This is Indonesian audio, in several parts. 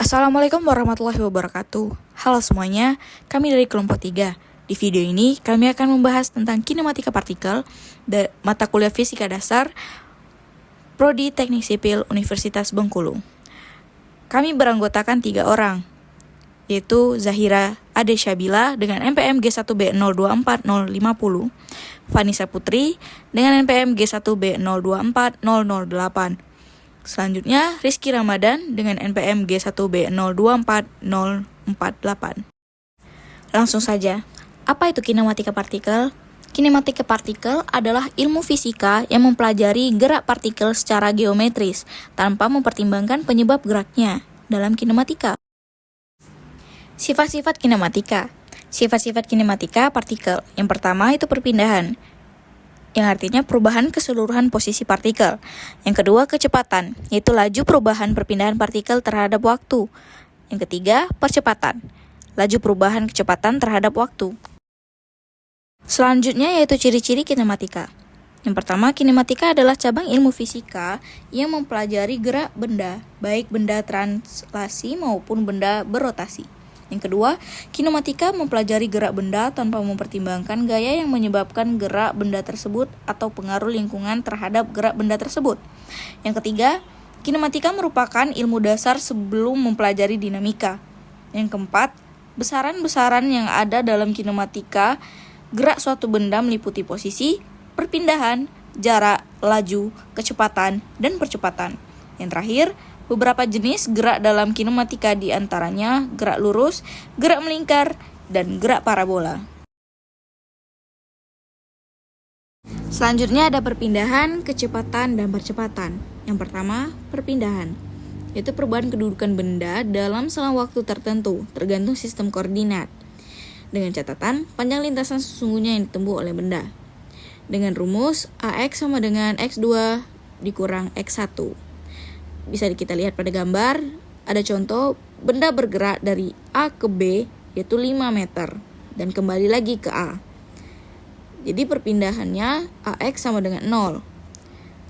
Assalamualaikum warahmatullahi wabarakatuh. Halo semuanya, kami dari kelompok 3. Di video ini, kami akan membahas tentang kinematika partikel, mata kuliah fisika dasar, Prodi Teknik Sipil Universitas Bengkulu. Kami beranggotakan 3 orang, yaitu Zahira Ade Syabila dengan NPM G1B024050, Vanessa Putri dengan NPM G1B024008. Selanjutnya, Rizky Ramadan dengan NPM G1B024048. Langsung saja, apa itu kinematika partikel? Kinematika partikel adalah ilmu fisika yang mempelajari gerak partikel secara geometris tanpa mempertimbangkan penyebab geraknya dalam kinematika. Sifat-sifat kinematika. Sifat-sifat kinematika partikel. Yang pertama itu perpindahan, yang artinya perubahan keseluruhan posisi partikel. Yang kedua, kecepatan, yaitu laju perubahan perpindahan partikel terhadap waktu. Yang ketiga, percepatan, laju perubahan kecepatan terhadap waktu. Selanjutnya yaitu ciri-ciri kinematika. Yang pertama, kinematika adalah cabang ilmu fisika yang mempelajari gerak benda, baik benda translasi maupun benda berotasi. Yang kedua, kinematika mempelajari gerak benda tanpa mempertimbangkan gaya yang menyebabkan gerak benda tersebut atau pengaruh lingkungan terhadap gerak benda tersebut. Yang ketiga, kinematika merupakan ilmu dasar sebelum mempelajari dinamika. Yang keempat, besaran-besaran yang ada dalam kinematika gerak suatu benda meliputi posisi, perpindahan, jarak, laju, kecepatan, dan percepatan. Yang terakhir, beberapa jenis gerak dalam kinematika di antaranya gerak lurus, gerak melingkar, dan gerak parabola. Selanjutnya ada perpindahan, kecepatan, dan percepatan. Yang pertama, perpindahan, yaitu perubahan kedudukan benda dalam selang waktu tertentu, tergantung sistem koordinat. Dengan catatan, panjang lintasan sesungguhnya yang ditempuh oleh benda. Dengan rumus, AX sama dengan X2 dikurang X1. Bisa kita lihat pada gambar, ada contoh benda bergerak dari A ke B, yaitu 5 meter, dan kembali lagi ke A. Jadi perpindahannya AX sama dengan 0.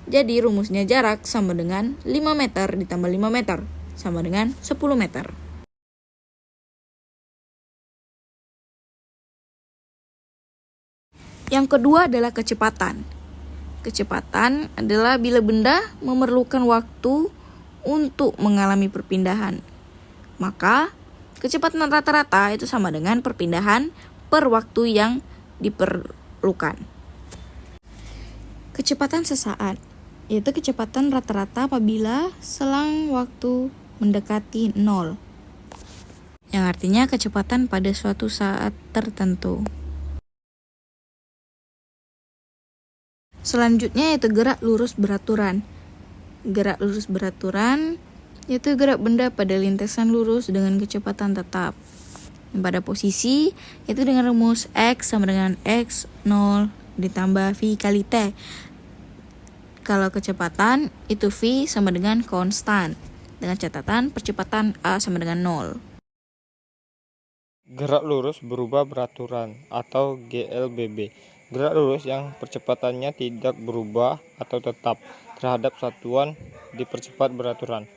Jadi rumusnya jarak sama dengan 5 meter ditambah 5 meter, sama dengan 10 meter. Yang kedua adalah kecepatan. Kecepatan adalah bila benda memerlukan waktu untuk mengalami perpindahan. Maka, kecepatan rata-rata itu sama dengan perpindahan per waktu yang diperlukan. Kecepatan sesaat, yaitu kecepatan rata-rata apabila selang waktu mendekati 0. Yang artinya kecepatan pada suatu saat tertentu. Selanjutnya yaitu gerak lurus beraturan. Gerak lurus beraturan yaitu gerak benda pada lintasan lurus dengan kecepatan tetap. Pada posisi yaitu dengan rumus X sama dengan X0 ditambah V kali T. Kalau kecepatan itu V sama dengan konstan. Dengan catatan percepatan A sama dengan 0. Gerak lurus berubah beraturan atau GLBB. Gerak lurus yang percepatannya tidak berubah atau tetap terhadap satuan dipercepat beraturan.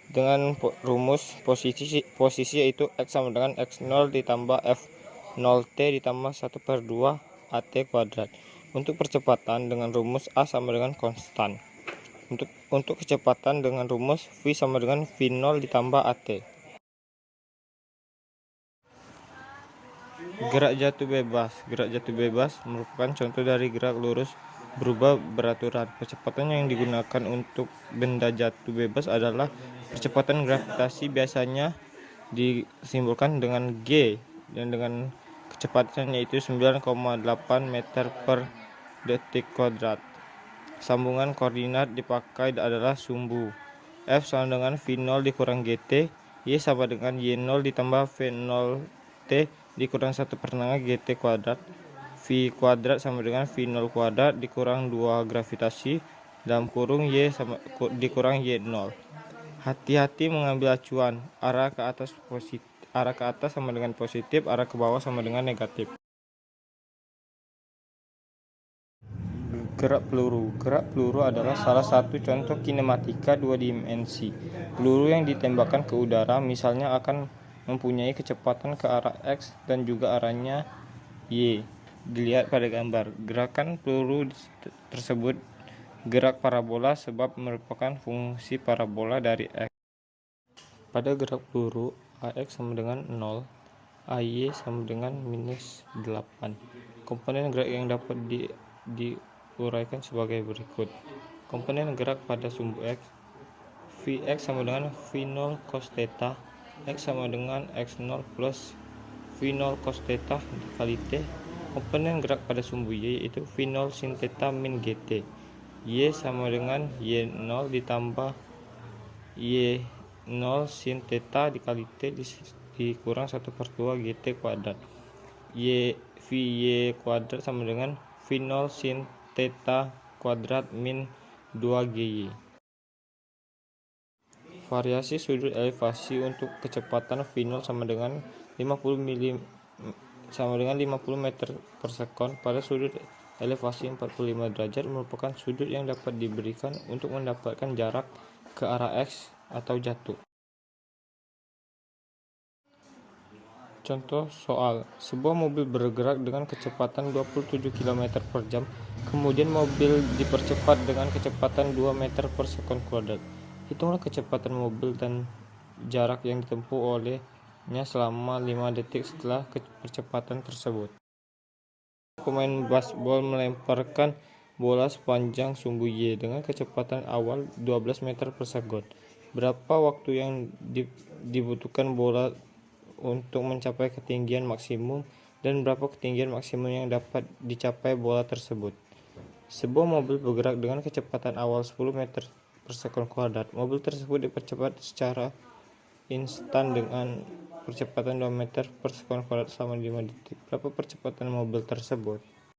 Dengan rumus posisi yaitu X sama dengan X0 ditambah F0T ditambah 1/2 AT kuadrat. Untuk percepatan dengan rumus A sama dengan konstan. Untuk kecepatan dengan rumus V sama dengan V0 ditambah AT. Gerak jatuh bebas. Gerak jatuh bebas merupakan contoh dari gerak lurus berubah beraturan. Percepatan yang digunakan untuk benda jatuh bebas adalah percepatan gravitasi, biasanya disimbolkan dengan G dan dengan kecepatan yaitu 9,8 meter per detik kuadrat. Sambungan koordinat dipakai adalah sumbu. F sama dengan V0 dikurang GT, Y sama dengan Y0 ditambah V0T dikurang 1/4 GT kuadrat, V kuadrat sama dengan V0 kuadrat dikurang 2 gravitasi dalam kurung Y sama dikurang Y0. Hati-hati mengambil acuan, arah ke atas sama dengan positif, arah ke bawah sama dengan negatif. Gerak peluru. Gerak peluru adalah salah satu contoh kinematika dua dimensi. Peluru yang ditembakkan ke udara misalnya akan mempunyai kecepatan ke arah X dan juga arahnya Y. Dilihat pada gambar. Gerakan peluru tersebut gerak parabola sebab merupakan fungsi parabola dari X. Pada gerak peluru, AX sama dengan 0, AY sama dengan minus 8. Komponen gerak yang dapat diuraikan sebagai berikut. Komponen gerak pada sumbu X, Vx sama dengan V0 cos theta, X sama dengan X0 plus V0 cos theta dikali T. Komponen gerak pada sumbu Y yaitu V0 sin theta min GT, Y sama dengan Y0 ditambah Y0 sin theta dikali T dikurang 1/2 GT kuadrat. VY kuadrat sama dengan V0 sin theta kuadrat min 2 GY. Variasi sudut elevasi untuk kecepatan V0 sama dengan 50 meter per sekon pada sudut elevasi 45 derajat merupakan sudut yang dapat diberikan untuk mendapatkan jarak ke arah X atau jatuh. Contoh soal, sebuah mobil bergerak dengan kecepatan 27 km per jam, kemudian mobil dipercepat dengan kecepatan 2 meter per sekon kuadrat. Hitunglah kecepatan mobil dan jarak yang ditempuh olehnya selama 5 detik setelah percepatan tersebut. Pemain baseball melemparkan bola sepanjang sumbu Y dengan kecepatan awal 12 meter per sekon. Berapa waktu yang dibutuhkan bola untuk mencapai ketinggian maksimum dan berapa ketinggian maksimum yang dapat dicapai bola tersebut? Sebuah mobil bergerak dengan kecepatan awal 10 meter per sekon kuadrat. Mobil tersebut dipercepat secara instan dengan percepatan 2 meter per sekon kuadrat selama 5 detik. Berapa percepatan mobil tersebut?